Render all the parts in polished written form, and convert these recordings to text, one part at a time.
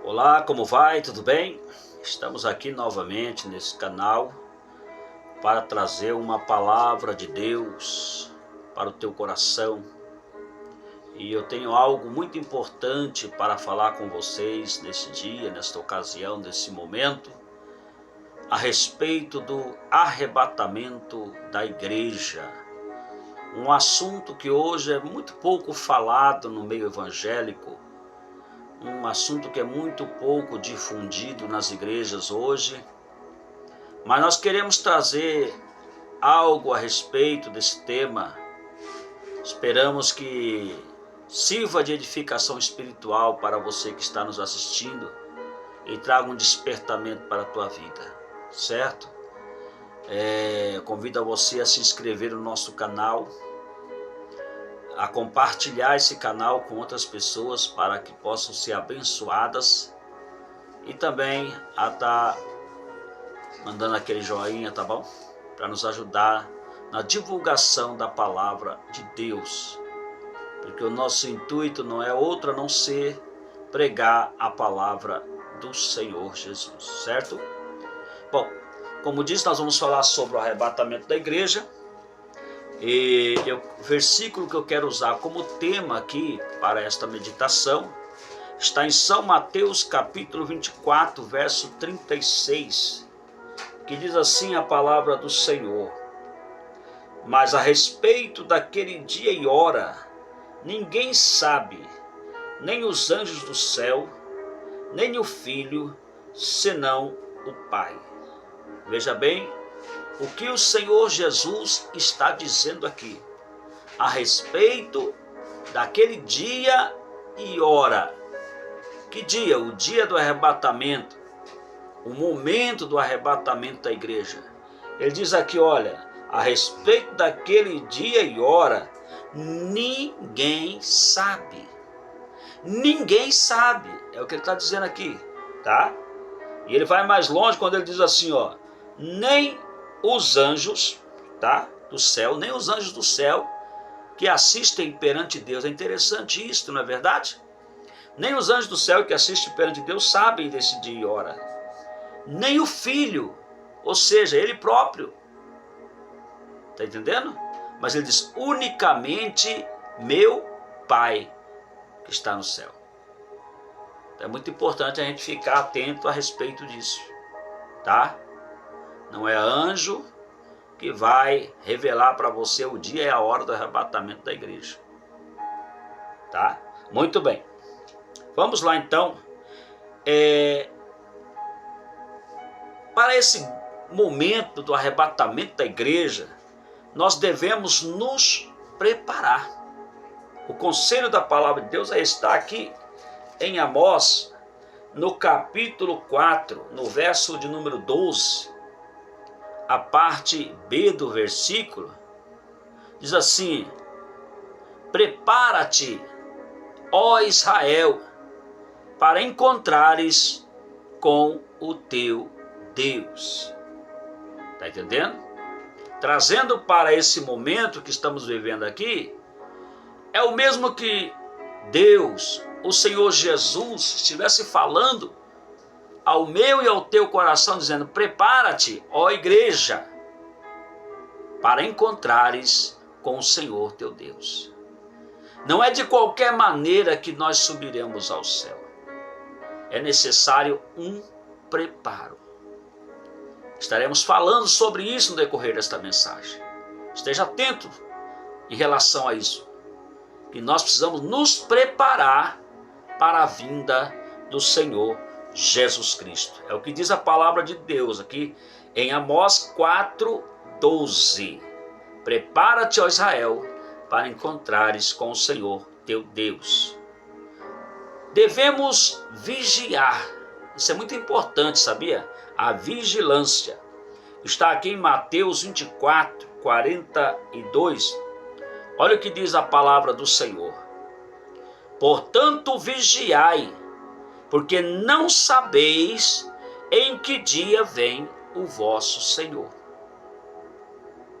Olá, como vai? Tudo bem? Estamos aqui novamente nesse canal para trazer uma palavra de Deus para o teu coração. E eu tenho algo muito importante para falar com vocês nesse dia, nesta ocasião, nesse momento, a respeito do arrebatamento da igreja. Um assunto que hoje é muito pouco falado no meio evangélico, um assunto que é muito pouco difundido nas igrejas hoje, mas nós queremos trazer algo a respeito desse tema. Esperamos que sirva de edificação espiritual para você que está nos assistindo e traga um despertamento para a tua vida, certo? Convido a você a se inscrever no nosso canal, a compartilhar esse canal com outras pessoas para que possam ser abençoadas e também a estar mandando aquele joinha, tá bom? Para nos ajudar na divulgação da palavra de Deus, porque o nosso intuito não é outro a não ser pregar a palavra do Senhor Jesus, certo? Bom, como disse, nós vamos falar sobre o arrebatamento da igreja. E o versículo que eu quero usar como tema aqui para esta meditação está em São Mateus capítulo 24, verso 36, que diz assim a palavra do Senhor: mas a respeito daquele dia e hora, ninguém sabe, nem os anjos do céu, nem o Filho, senão o Pai. Veja bem o que o Senhor Jesus está dizendo aqui a respeito daquele dia e hora. Que dia? O dia do arrebatamento, o momento do arrebatamento da igreja. Ele diz aqui, olha, a respeito daquele dia e hora, ninguém sabe. Ninguém sabe, é o que ele está dizendo aqui, tá? E ele vai mais longe quando ele diz assim, ó, nem os anjos, tá, do céu, nem os anjos do céu que assistem perante Deus. É interessante isso, não é verdade? Nem os anjos do céu que assistem perante Deus sabem desse dia e hora. Nem o Filho, ou seja, ele próprio. Está entendendo? Mas ele diz, unicamente meu Pai que está no céu. É muito importante a gente ficar atento a respeito disso, tá? Não é anjo que vai revelar para você o dia e a hora do arrebatamento da igreja, tá? Muito bem. Vamos lá então. Para esse momento do arrebatamento da igreja, nós devemos nos preparar. O conselho da palavra de Deus está aqui em Amós, no capítulo 4, no verso de número 12, a parte B do versículo, diz assim: prepara-te, ó Israel, para encontrares com o teu Deus. Está entendendo? Trazendo para esse momento que estamos vivendo aqui, é o mesmo que Deus, o Senhor Jesus, estivesse falando ao meu e ao teu coração, dizendo, prepara-te, ó igreja, para encontrares com o Senhor teu Deus. Não é de qualquer maneira que nós subiremos ao céu. É necessário um preparo. Estaremos falando sobre isso no decorrer desta mensagem. Esteja atento em relação a isso. Que nós precisamos nos preparar para a vinda do Senhor Jesus Cristo. É o que diz a palavra de Deus aqui em Amós 4:12. Prepara-te, ó Israel, para encontrares com o Senhor teu Deus. Devemos vigiar. Isso é muito importante, sabia? A vigilância. Está aqui em Mateus 24, 42. Olha o que diz a palavra do Senhor. Portanto, vigiai, porque não sabeis em que dia vem o vosso Senhor.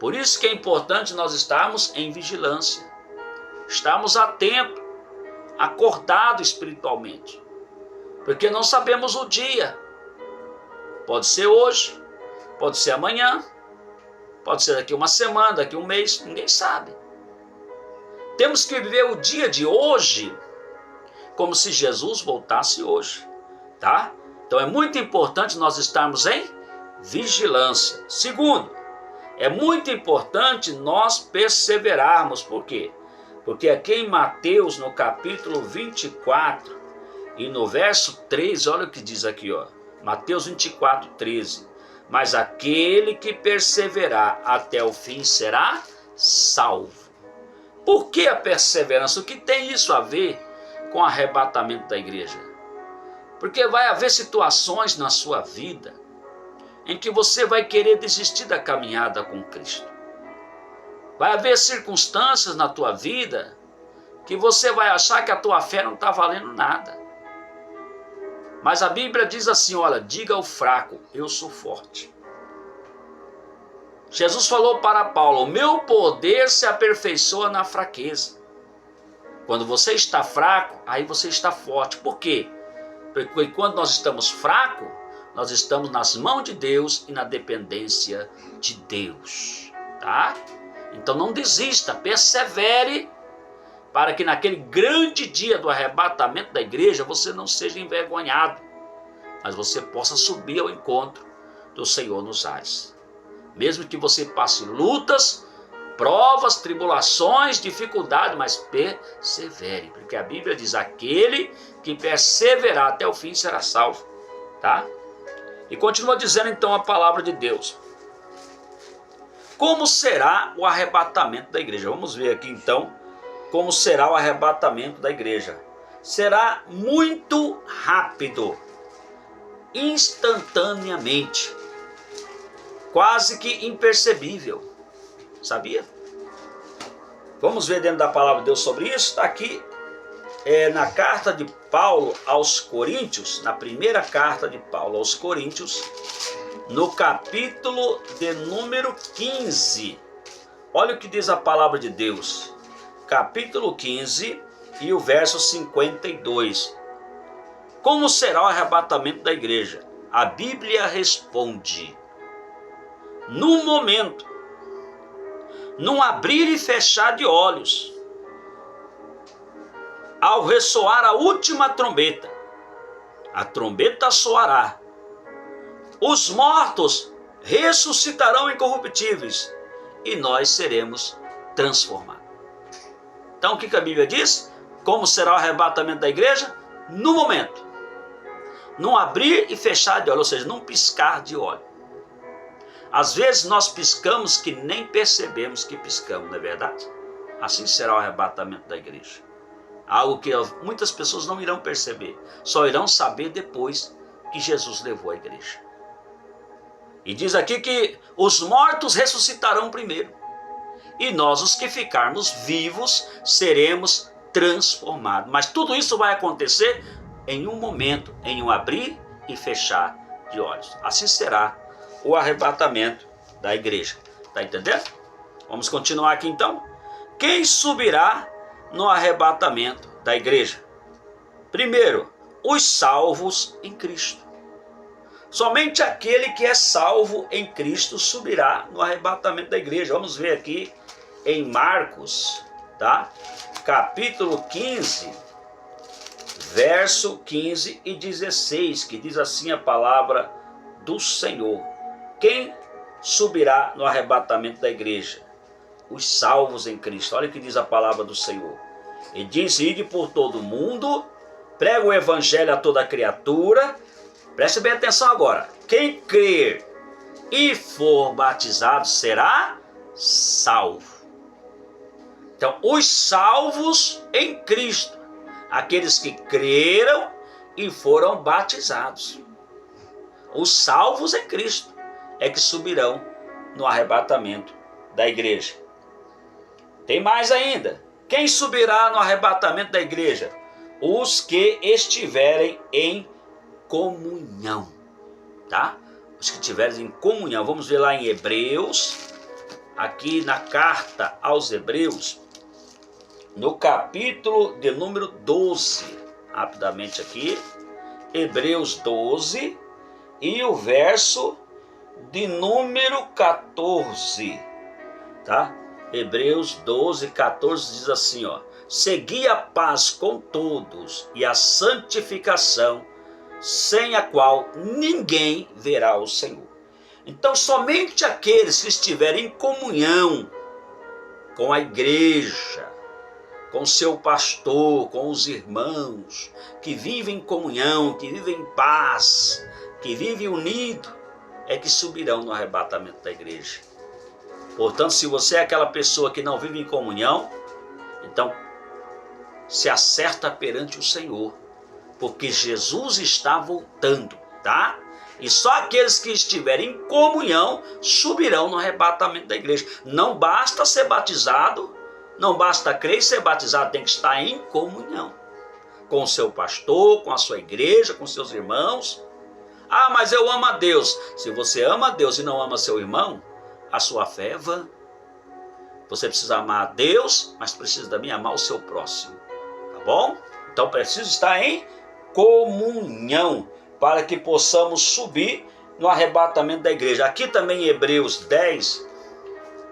Por isso que é importante nós estarmos em vigilância. Estarmos atentos, acordados espiritualmente. Porque não sabemos o dia. Pode ser hoje, pode ser amanhã, pode ser daqui uma semana, daqui um mês, ninguém sabe. Temos que viver o dia de hoje como se Jesus voltasse hoje, tá? Então é muito importante nós estarmos em vigilância. Segundo, é muito importante nós perseverarmos. Por quê? Porque aqui em Mateus, no capítulo 24 e no verso 13, olha o que diz aqui, ó. Mateus 24, 13. Mas aquele que perseverar até o fim será salvo. Por que a perseverança? O que tem isso a ver com o arrebatamento da igreja? Porque vai haver situações na sua vida em que você vai querer desistir da caminhada com Cristo. Vai haver circunstâncias na tua vida que você vai achar que a tua fé não está valendo nada. Mas a Bíblia diz assim, olha, diga ao fraco, eu sou forte. Jesus falou para Paulo, o meu poder se aperfeiçoa na fraqueza. Quando você está fraco, aí você está forte. Por quê? Porque quando nós estamos fracos, nós estamos nas mãos de Deus e na dependência de Deus, tá? Então não desista, persevere, para que naquele grande dia do arrebatamento da igreja você não seja envergonhado, mas você possa subir ao encontro do Senhor nos ares. Mesmo que você passe lutas, provas, tribulações, dificuldades, mas persevere, porque a Bíblia diz, aquele que perseverar até o fim será salvo, tá? E continua dizendo então a palavra de Deus. Como será o arrebatamento da igreja? Vamos ver aqui então como será o arrebatamento da igreja. Será muito rápido, instantaneamente, quase que impercebível. Sabia? Vamos ver dentro da palavra de Deus sobre isso. Está aqui na carta de Paulo aos Coríntios, na primeira carta de Paulo aos Coríntios, no capítulo de número 15. Olha o que diz a palavra de Deus. Capítulo 15 e o verso 52. Como será o arrebatamento da igreja? A Bíblia responde: num momento, num abrir e fechar de olhos, ao ressoar a última trombeta, a trombeta soará, os mortos ressuscitarão incorruptíveis e nós seremos transformados. Então o que a Bíblia diz? Como será o arrebatamento da igreja? No momento, num abrir e fechar de olhos, ou seja, num piscar de olho. Às vezes nós piscamos que nem percebemos que piscamos, não é verdade? Assim será o arrebatamento da igreja. Algo que muitas pessoas não irão perceber, só irão saber depois que Jesus levou a igreja. E diz aqui que os mortos ressuscitarão primeiro, e nós, os que ficarmos vivos, seremos transformados. Mas tudo isso vai acontecer em um momento, em um abrir e fechar de olhos. Assim será o arrebatamento da igreja. Está entendendo? Vamos continuar aqui então. Quem subirá no arrebatamento da igreja? Primeiro, os salvos em Cristo. Somente aquele que é salvo em Cristo subirá no arrebatamento da igreja. Vamos ver aqui em Marcos, tá? Capítulo 15, verso 15 e 16, que diz assim a palavra do Senhor. Quem subirá no arrebatamento da igreja? Os salvos em Cristo. Olha o que diz a palavra do Senhor. E diz, ide por todo o mundo, prega o evangelho a toda criatura. Preste bem atenção agora. Quem crer e for batizado será salvo. Então, os salvos em Cristo, aqueles que creram e foram batizados. Os salvos em Cristo é que subirão no arrebatamento da igreja. Tem mais ainda. Quem subirá no arrebatamento da igreja? Os que estiverem em comunhão, tá? Os que estiverem em comunhão. Vamos ver lá em Hebreus, aqui na carta aos Hebreus, no capítulo de número 12, rapidamente aqui, Hebreus 12 e o verso de número 14, tá? Hebreus 12, 14 diz assim, ó: segui a paz com todos e a santificação, sem a qual ninguém verá o Senhor. Então, somente aqueles que estiverem em comunhão com a igreja, com seu pastor, com os irmãos, que vivem em comunhão, que vivem em paz, que vivem unidos, é que subirão no arrebatamento da igreja. Portanto, se você é aquela pessoa que não vive em comunhão, então se acerta perante o Senhor, porque Jesus está voltando, tá? E só aqueles que estiverem em comunhão subirão no arrebatamento da igreja. Não basta ser batizado, não basta crer e ser batizado, tem que estar em comunhão com o seu pastor, com a sua igreja, com seus irmãos. Ah, mas eu amo a Deus. Se você ama a Deus e não ama seu irmão, a sua fé é vã. Você precisa amar a Deus, mas precisa também amar o seu próximo. Tá bom? Então precisa estar em comunhão para que possamos subir no arrebatamento da igreja. Aqui também em Hebreus 10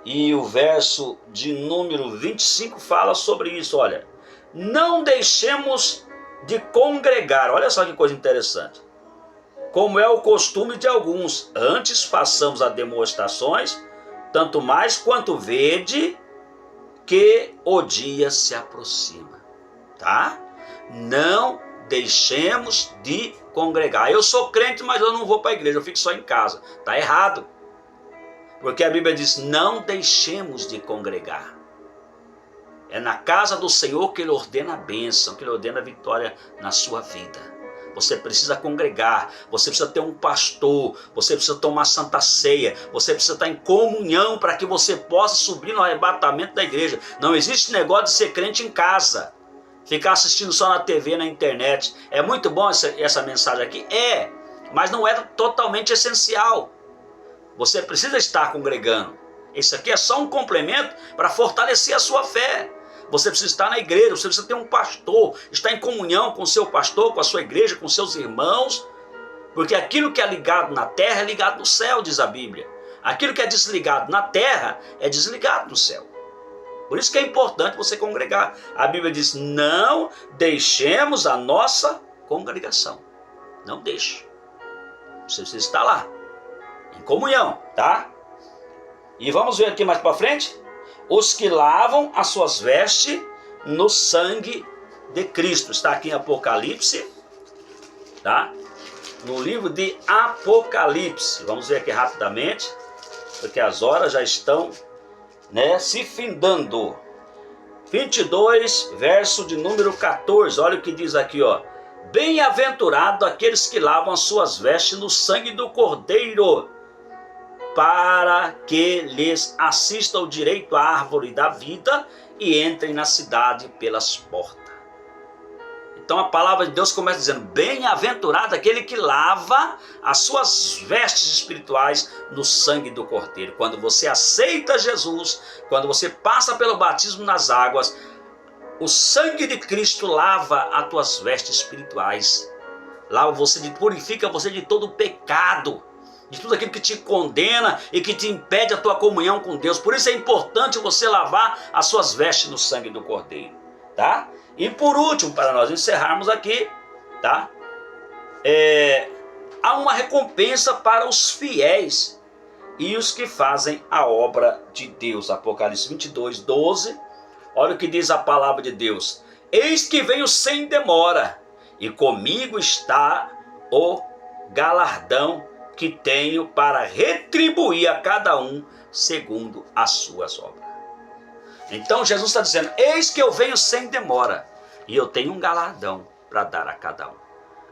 e o verso de número 25 fala sobre isso. Olha, não deixemos de congregar. Olha só que coisa interessante. Como é o costume de alguns, antes façamos as demonstrações, tanto mais quanto vede que o dia se aproxima, tá? Não deixemos de congregar. Eu sou crente, mas eu não vou para a igreja, eu fico só em casa. Tá errado. Porque a Bíblia diz, não deixemos de congregar. É na casa do Senhor que Ele ordena a bênção, que Ele ordena a vitória na sua vida. Você precisa congregar, você precisa ter um pastor, você precisa tomar santa ceia, você precisa estar em comunhão para que você possa subir no arrebatamento da igreja. Não existe negócio de ser crente em casa, ficar assistindo só na TV, na internet. É muito bom essa mensagem aqui? É, mas não é totalmente essencial. Você precisa estar congregando. Isso aqui é só um complemento para fortalecer a sua fé. Você precisa estar na igreja, você precisa ter um pastor, estar em comunhão com o seu pastor, com a sua igreja, com seus irmãos, porque aquilo que é ligado na terra é ligado no céu, diz a Bíblia. Aquilo que é desligado na terra é desligado no céu. Por isso que é importante você congregar. A Bíblia diz, não deixemos a nossa congregação. Não deixe. Você precisa estar lá, em comunhão, tá? E vamos ver aqui mais para frente. Os que lavam as suas vestes no sangue de Cristo. Está aqui em Apocalipse, tá? No livro de Apocalipse. Vamos ver aqui rapidamente, porque as horas já estão, se findando. 22, verso de número 14. Olha o que diz aqui, ó. Bem-aventurado aqueles que lavam as suas vestes no sangue do Cordeiro, para que lhes assista o direito à árvore da vida e entrem na cidade pelas portas. Então a palavra de Deus começa dizendo, bem-aventurado aquele que lava as suas vestes espirituais no sangue do Cordeiro. Quando você aceita Jesus, quando você passa pelo batismo nas águas, o sangue de Cristo lava as tuas vestes espirituais. Lava você, purifica você de todo o pecado, de tudo aquilo que te condena e que te impede a tua comunhão com Deus. Por isso é importante você lavar as suas vestes no sangue do Cordeiro, tá? E por último, para nós encerrarmos aqui, tá? Há uma recompensa para os fiéis e os que fazem a obra de Deus. Apocalipse 22, 12. Olha o que diz a palavra de Deus. Eis que venho sem demora, e comigo está o galardão que tenho para retribuir a cada um segundo as suas obras. Então Jesus está dizendo, eis que eu venho sem demora, e eu tenho um galardão para dar a cada um.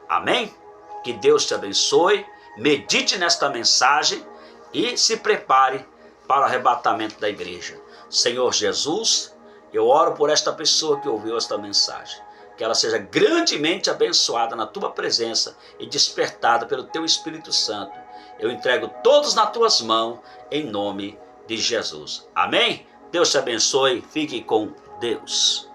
Amém? Que Deus te abençoe, medite nesta mensagem e se prepare para o arrebatamento da igreja. Senhor Jesus, eu oro por esta pessoa que ouviu esta mensagem. Que ela seja grandemente abençoada na tua presença e despertada pelo teu Espírito Santo. Eu entrego todos nas tuas mãos, em nome de Jesus. Amém? Deus te abençoe. Fique com Deus.